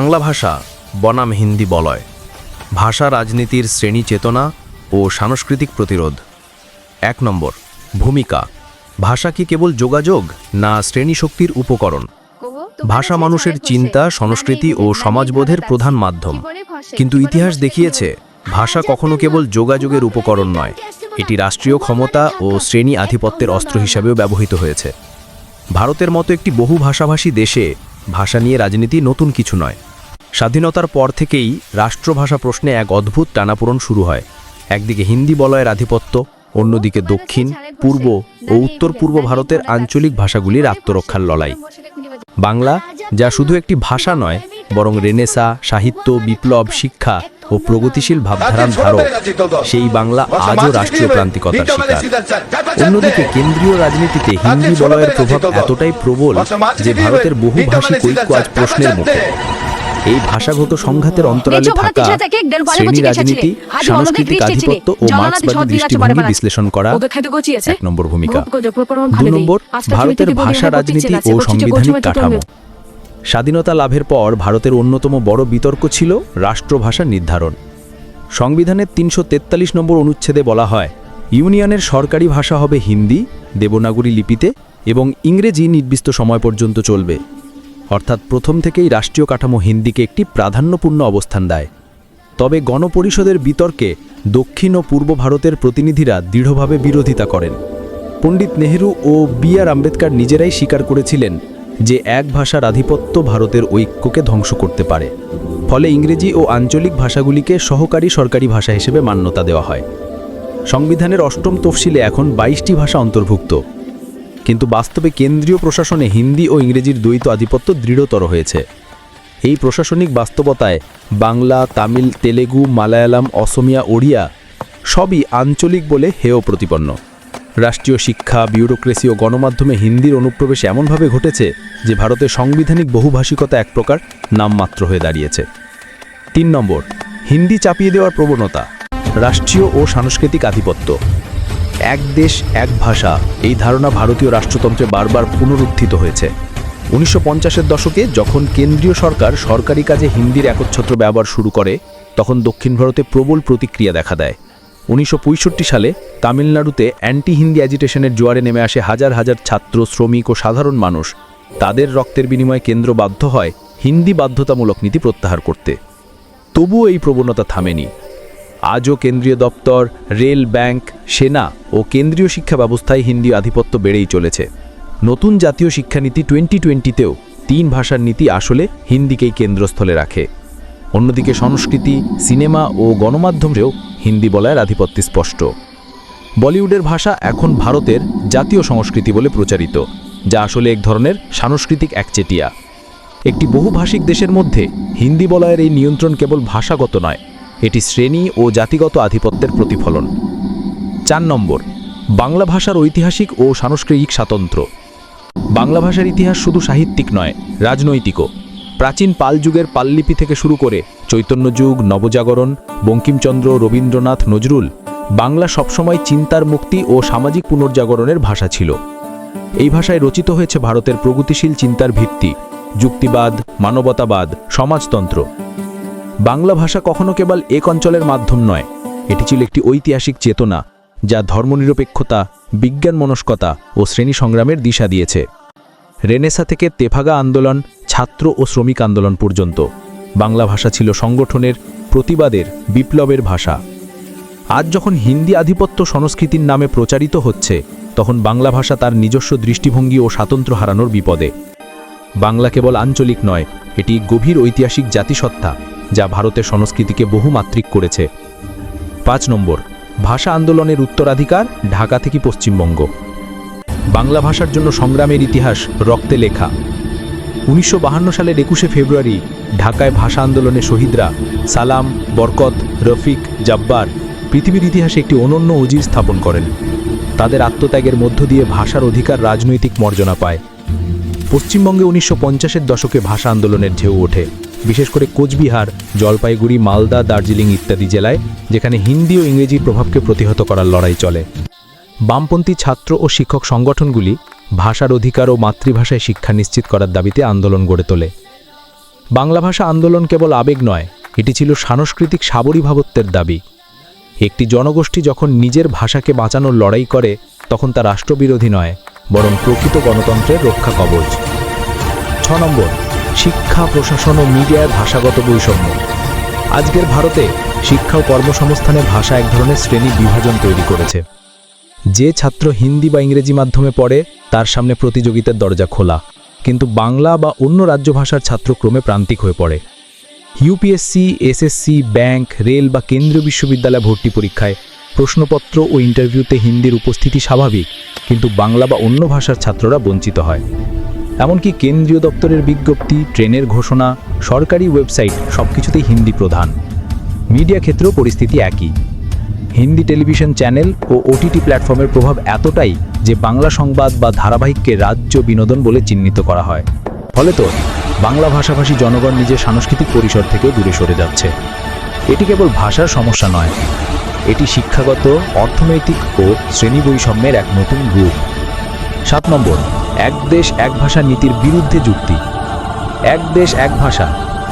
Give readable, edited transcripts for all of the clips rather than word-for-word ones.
বাংলা ভাষা বনাম হিন্দি বলয়, ভাষা রাজনীতির শ্রেণী চেতনা ও সাংস্কৃতিক প্রতিরোধ। ১ নম্বর, ভূমিকা। ভাষা কি কেবল যোগাযোগ না শ্রেণী শক্তির উপকরণ? ভাষা মানুষের চিন্তা, সংস্কৃতি ও সমাজবোধের প্রধান মাধ্যম। কিন্তু ইতিহাস দেখিয়েছে ভাষা কখনো কেবল যোগাযোগের উপকরণ নয়, এটি রাষ্ট্রীয় ক্ষমতা ও শ্রেণী আধিপত্যের অস্ত্র হিসাবেও ব্যবহৃত হয়েছে। ভারতের মতো একটি বহু ভাষাভাষী দেশে ভাষা নিয়ে রাজনীতি নতুন কিছু নয়। স্বাধীনতার পর থেকেই রাষ্ট্রভাষা প্রশ্নে এক অদ্ভুত টানাপোড়েন শুরু হয়। একদিকে হিন্দি বলয়ের আধিপত্য, অন্যদিকে দক্ষিণ, পূর্ব ও উত্তর পূর্ব ভারতের আঞ্চলিক ভাষাগুলির আত্মরক্ষার লড়াই। বাংলা, যা শুধু একটি ভাষা নয় বরং রেনেসা, সাহিত্য, বিপ্লব, শিক্ষা ও প্রগতিশীল ভাবধারার ধারক, সেই বাংলা আজও রাষ্ট্রীয় প্রান্তিকতার শিকার। অন্যদিকে কেন্দ্রীয় রাজনীতিতে হিন্দি বলয়ের প্রভাব এতটাই প্রবল যে ভারতের বহুভাষিক ঐক্য আজ প্রশ্নের মুখে। এই ভাষাগত সংঘাতের অন্তরালে থাকা শ্রেণী রাজনীতি, সাংস্কৃতিক আধিপত্য ও মার্ক্সবাদী দৃষ্টিভঙ্গি বিশ্লেষণ করা ১ নম্বর ভূমিকা। ২ নম্বর, ভারতের ভাষা রাজনীতি ও সাংবিধানিক কাঠামো। স্বাধীনতা লাভের পর ভারতের অন্যতম বড় বিতর্ক ছিল রাষ্ট্রভাষা নির্ধারণ। সংবিধানের ৩৪৩ নম্বর অনুচ্ছেদে বলা হয়, ইউনিয়নের সরকারি ভাষা হবে হিন্দি, দেবনাগরী লিপিতে, এবং ইংরেজি নির্দিষ্ট সময় পর্যন্ত চলবে। অর্থাৎ প্রথম থেকেই রাষ্ট্রীয় কাঠামো হিন্দিকে একটি প্রাধান্যপূর্ণ অবস্থান দেয়। তবে গণপরিষদের বিতর্কে দক্ষিণ ও পূর্ব ভারতের প্রতিনিধিরা দৃঢ়ভাবে বিরোধিতা করেন। পণ্ডিত নেহরু ও বি.আর. আম্বেদকর নিজেরাই স্বীকার করেছিলেন যে এক ভাষার আধিপত্য ভারতের ঐক্যকে ধ্বংস করতে পারে। ফলে ইংরেজি ও আঞ্চলিক ভাষাগুলিকে সহকারী সরকারি ভাষা হিসেবে মান্যতা দেওয়া হয়। সংবিধানের ৮ম তফসিলে এখন ২২টি ভাষা অন্তর্ভুক্ত। কিন্তু বাস্তবে কেন্দ্রীয় প্রশাসনে হিন্দি ও ইংরেজির দ্বৈত আধিপত্য দৃঢ়তর হয়েছে। এই প্রশাসনিক বাস্তবতায় বাংলা, তামিল, তেলেগু, মালায়ালাম, অসমিয়া, ওড়িয়া সবই আঞ্চলিক বলে হেয় প্রতিপন্ন। রাষ্ট্রীয় শিক্ষা, বিউরোক্রেসি ও গণমাধ্যমে হিন্দির অনুপ্রবেশ এমনভাবে ঘটেছে যে ভারতের সাংবিধানিক বহুভাষিকতা এক প্রকার নামমাত্র হয়ে দাঁড়িয়েছে। ৩ নম্বর, হিন্দি চাপিয়ে দেওয়ার প্রবণতা, রাষ্ট্রীয় ও সাংস্কৃতিক আধিপত্য। এক দেশ এক ভাষা, এই ধারণা ভারতীয় রাষ্ট্রতন্ত্রে বারবার পুনরুত্থিত হয়েছে। ১৯৫০-এর দশকে যখন কেন্দ্রীয় সরকার সরকারি কাজে হিন্দির একচ্ছত্র ব্যবহার শুরু করে, তখন দক্ষিণ ভারতে প্রবল প্রতিক্রিয়া দেখা দেয়। ১৯৬৫ সালে তামিলনাড়ুতে অ্যান্টি হিন্দি অ্যাজিটেশনের জোয়ারে নেমে আসে হাজার হাজার ছাত্র, শ্রমিক ও সাধারণ মানুষ। তাদের রক্তের বিনিময়ে কেন্দ্র বাধ্য হয় হিন্দি বাধ্যতামূলক নীতি প্রত্যাহার করতে। তবুও এই প্রবণতা থামেনি। আজও কেন্দ্রীয় দপ্তর, রেল, ব্যাংক, সেনা ও কেন্দ্রীয় শিক্ষা ব্যবস্থায় হিন্দি আধিপত্য বেড়েই চলেছে। নতুন জাতীয় শিক্ষানীতি 2020-তেও ৩ ভাষার নীতি আসলে হিন্দিকেই কেন্দ্রস্থলে রাখে। অন্যদিকে সংস্কৃতি, সিনেমা ও গণমাধ্যমেও হিন্দি বলয়ের আধিপত্য স্পষ্ট। বলিউডের ভাষা এখন ভারতের জাতীয় সংস্কৃতি বলে প্রচারিত, যা আসলে এক ধরনের সাংস্কৃতিক একচেটিয়া। একটি বহুভাষিক দেশের মধ্যে হিন্দি বলয়ের এই নিয়ন্ত্রণ কেবল ভাষাগত নয়, এটি শ্রেণী ও জাতিগত আধিপত্যের প্রতিফলন। ৪ নম্বর, বাংলা ভাষার ঐতিহাসিক ও সাংস্কৃতিক স্বাতন্ত্র্য। বাংলা ভাষার ইতিহাস শুধু সাহিত্যিক নয়, রাজনৈতিকও। প্রাচীন পাল যুগের পাললিপি থেকে শুরু করে চৈতন্য যুগ, নবজাগরণ, বঙ্কিমচন্দ্র, রবীন্দ্রনাথ, নজরুল, বাংলা সবসময় চিন্তার মুক্তি ও সামাজিক পুনর্জাগরণের ভাষা ছিল। এই ভাষায় রচিত হয়েছে ভারতের প্রগতিশীল চিন্তার ভিত্তি, যুক্তিবাদ, মানবতাবাদ, সমাজতন্ত্র। বাংলা ভাষা কখনো কেবল এক অঞ্চলের মাধ্যম নয়, এটি ছিল একটি ঐতিহাসিক চেতনা যা ধর্মনিরপেক্ষতা, বিজ্ঞান মনস্কতা ও শ্রেণী সংগ্রামের দিশা দিয়েছে। রেনেসা থেকে তেভাগা আন্দোলন, ছাত্র ও শ্রমিক আন্দোলন পর্যন্ত বাংলা ভাষা ছিল সংগঠনের, প্রতিবাদের, বিপ্লবের ভাষা। আজ যখন হিন্দি আধিপত্য সংস্কৃতির নামে প্রচারিত হচ্ছে, তখন বাংলা ভাষা তার নিজস্ব দৃষ্টিভঙ্গি ও স্বাতন্ত্র্য হারানোর বিপদে। বাংলা কেবল আঞ্চলিক নয়, এটি গভীর ঐতিহাসিক জাতিসত্তা যা ভারতের সংস্কৃতিকে বহুমাত্রিক করেছে। ৫ নম্বর, ভাষা আন্দোলনের উত্তরাধিকার, ঢাকা থেকে পশ্চিমবঙ্গ। বাংলা ভাষার জন্য সংগ্রামের ইতিহাস রক্তে লেখা। ১৯৫২ সালের ২১শে ফেব্রুয়ারি ঢাকায় ভাষা আন্দোলনে শহীদরা সালাম, বরকত, রফিক, জাব্বার পৃথিবীর ইতিহাসে একটি অনন্য অজির স্থাপন করেন। তাদের আত্মত্যাগের মধ্য দিয়ে ভাষার অধিকার রাজনৈতিক মর্যাদা পায়। পশ্চিমবঙ্গে ১৯৫০-এর দশকে ভাষা আন্দোলনের ঢেউ ওঠে, বিশেষ করে কোচবিহার, জলপাইগুড়ি, মালদা, দার্জিলিং ইত্যাদি জেলায়, যেখানে হিন্দি ও ইংরেজির প্রভাবকে প্রতিহত করার লড়াই চলে। বামপন্থী ছাত্র ও শিক্ষক সংগঠনগুলি ভাষার অধিকার ও মাতৃভাষায় শিক্ষা নিশ্চিত করার দাবিতে আন্দোলন গড়ে তোলে। বাংলা ভাষা আন্দোলন কেবল আবেগ নয়, এটি ছিল সাংস্কৃতিক সাবলীভাবত্বের দাবি। একটি জনগোষ্ঠী যখন নিজের ভাষাকে বাঁচানোর লড়াই করে, তখন তা রাষ্ট্রবিরোধী নয়, বরং প্রকৃত গণতন্ত্রের রক্ষা কবচ। 6 নম্বর, শিক্ষা, প্রশাসন ও মিডিয়ার ভাষাগত বৈষম্য। আজকের ভারতে শিক্ষা ও কর্মসংস্থানে ভাষা এক ধরনের শ্রেণী বিভাজন তৈরি করেছে। যে ছাত্র হিন্দি বা ইংরেজি মাধ্যমে পড়ে, তার সামনে প্রতিযোগিতার দরজা খোলা, কিন্তু বাংলা বা অন্য রাজ্য ভাষার ছাত্র ক্রমে প্রান্তিক হয়ে পড়ে। ইউপিএসসি, এসএসসি, ব্যাংক, রেল বা কেন্দ্রীয় বিশ্ববিদ্যালয় ভর্তি পরীক্ষায় প্রশ্নপত্র ও ইন্টারভিউতে হিন্দির উপস্থিতি স্বাভাবিক, কিন্তু বাংলা বা অন্য ভাষার ছাত্ররা বঞ্চিত হয়। এমনকি কেন্দ্রীয় দপ্তরের বিজ্ঞপ্তি, ট্রেনের ঘোষণা, সরকারি ওয়েবসাইট সবকিছুতেই হিন্দি প্রধান। মিডিয়া ক্ষেত্রেও পরিস্থিতি একই। হিন্দি টেলিভিশন চ্যানেল ও ওটিটি প্ল্যাটফর্মের প্রভাব এতটাই যে বাংলা সংবাদ বা ধারাবাহিককে রাজ্য বিনোদন বলে চিহ্নিত করা হয়। ফলে তো বাংলা ভাষাভাষী জনগণ নিজের সাংস্কৃতিক পরিসর থেকেও দূরে সরে যাচ্ছে। এটি কেবল ভাষার সমস্যা নয়, এটি শিক্ষাগত, অর্থনৈতিক ও শ্রেণী বৈষম্যের এক নতুন রূপ। 7 নম্বর, এক দেশ এক ভাষা নীতির বিরুদ্ধে যুক্তি। এক দেশ এক ভাষা,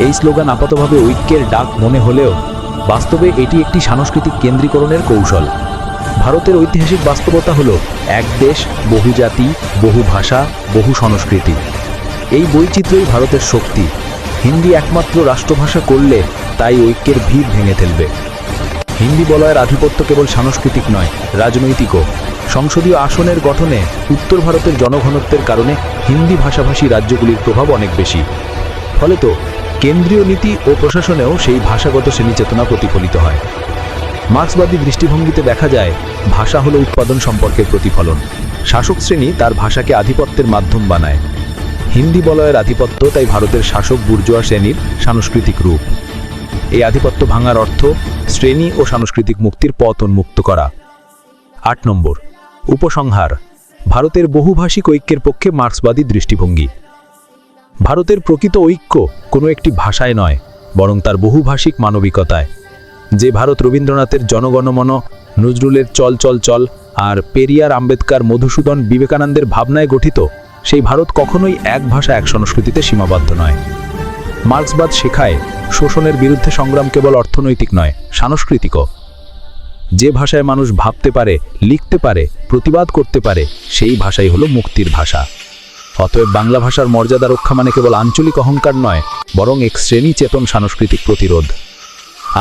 এই স্লোগান আপাতভাবে ঐক্যের ডাক মনে হলেও বাস্তবে এটি একটি সাংস্কৃতিক কেন্দ্রীকরণের কৌশল। ভারতের ঐতিহাসিক বাস্তবতা হল এক দেশ, বহু জাতি, বহু ভাষা, বহু সংস্কৃতি। এই বৈচিত্র্যই ভারতের শক্তি। হিন্দি একমাত্র রাষ্ট্রভাষা করলে তাই ঐক্যের ভিত ভেঙে ফেলবে। হিন্দি বলয়ের আধিপত্য কেবল সাংস্কৃতিক নয়, রাজনৈতিকও। সংসদীয় আসনের গঠনে উত্তর ভারতের জনঘনত্বের কারণে হিন্দি ভাষাভাষী রাজ্যগুলির প্রভাব অনেক বেশি। ফলে তো কেন্দ্রীয় নীতি ও প্রশাসনেও সেই ভাষাগত শ্রেণীচেতনা প্রতিফলিত হয়। মার্ক্সবাদী দৃষ্টিভঙ্গিতে দেখা যায় ভাষা হলো উৎপাদন সম্পর্কের প্রতিফলন। শাসক শ্রেণী তার ভাষাকে আধিপত্যের মাধ্যম বানায়। হিন্দি বলয়ের আধিপত্য তাই ভারতের শাসক বুর্জোয়া শ্রেণীর সাংস্কৃতিক রূপ। এই আধিপত্য ভাঙার অর্থ শ্রেণী ও সাংস্কৃতিক মুক্তির পথ উন্মুক্ত করা। 8 নম্বর, উপসংহার, ভারতের বহুভাষিক ঐক্যের পক্ষে মার্ক্সবাদী দৃষ্টিভঙ্গি। ভারতের প্রকৃত ঐক্য কোনো একটি ভাষায় নয়, বরং তার বহুভাষিক মানবিকতায়। যে ভারত রবীন্দ্রনাথের জনগণমন, নজরুলের চল চল চল আর পেরিয়ার, আম্বেদকর, মধুসূদন, বিবেকানন্দের ভাবনায় গঠিত, সেই ভারত কখনোই এক ভাষা এক সংস্কৃতিতে সীমাবদ্ধ নয়। মার্ক্সবাদ শেখায় শোষণের বিরুদ্ধে সংগ্রাম কেবল অর্থনৈতিক নয়, সাংস্কৃতিকও। যে ভাষায় মানুষ ভাবতে পারে, লিখতে পারে, প্রতিবাদ করতে পারে, সেই ভাষাই হলো মুক্তির ভাষা। অতএব বাংলা ভাষার মর্যাদা রক্ষা মানে কেবল আঞ্চলিক অহংকার নয়, বরং এক শ্রেণী চেতন সাংস্কৃতিক প্রতিরোধ।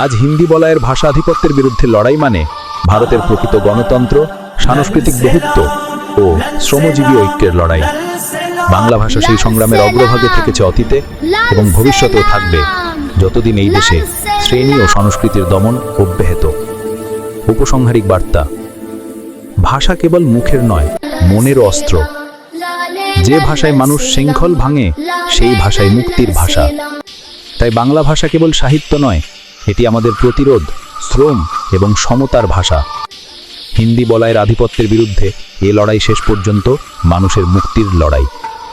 আজ হিন্দি বলয়ের ভাষা আধিপত্যের বিরুদ্ধে লড়াই মানে ভারতের প্রকৃত গণতন্ত্র, সাংস্কৃতিক বহুত্ব ও শ্রমজীবী ঐক্যের লড়াই। বাংলা ভাষা সেই সংগ্রামের অগ্রভাগে থেকেছে অতীতে এবং ভবিষ্যতেও থাকবে, যতদিন এই দেশে শ্রেণী ও সংস্কৃতির দমন অব্যাহত। উপসংহারিক বার্তা, ভাষা কেবল মুখের নয়, মনের অস্ত্র। যে ভাষায় মানুষ শৃঙ্খল ভাঙে, সেই ভাষায় মুক্তির ভাষা। তাই বাংলা ভাষা কেবল সাহিত্য নয়, এটি আমাদের প্রতিরোধ, শ্রম এবং সমতার ভাষা। হিন্দি বলয়ের আধিপত্যের বিরুদ্ধে এ লড়াই শেষ পর্যন্ত মানুষের মুক্তির লড়াই।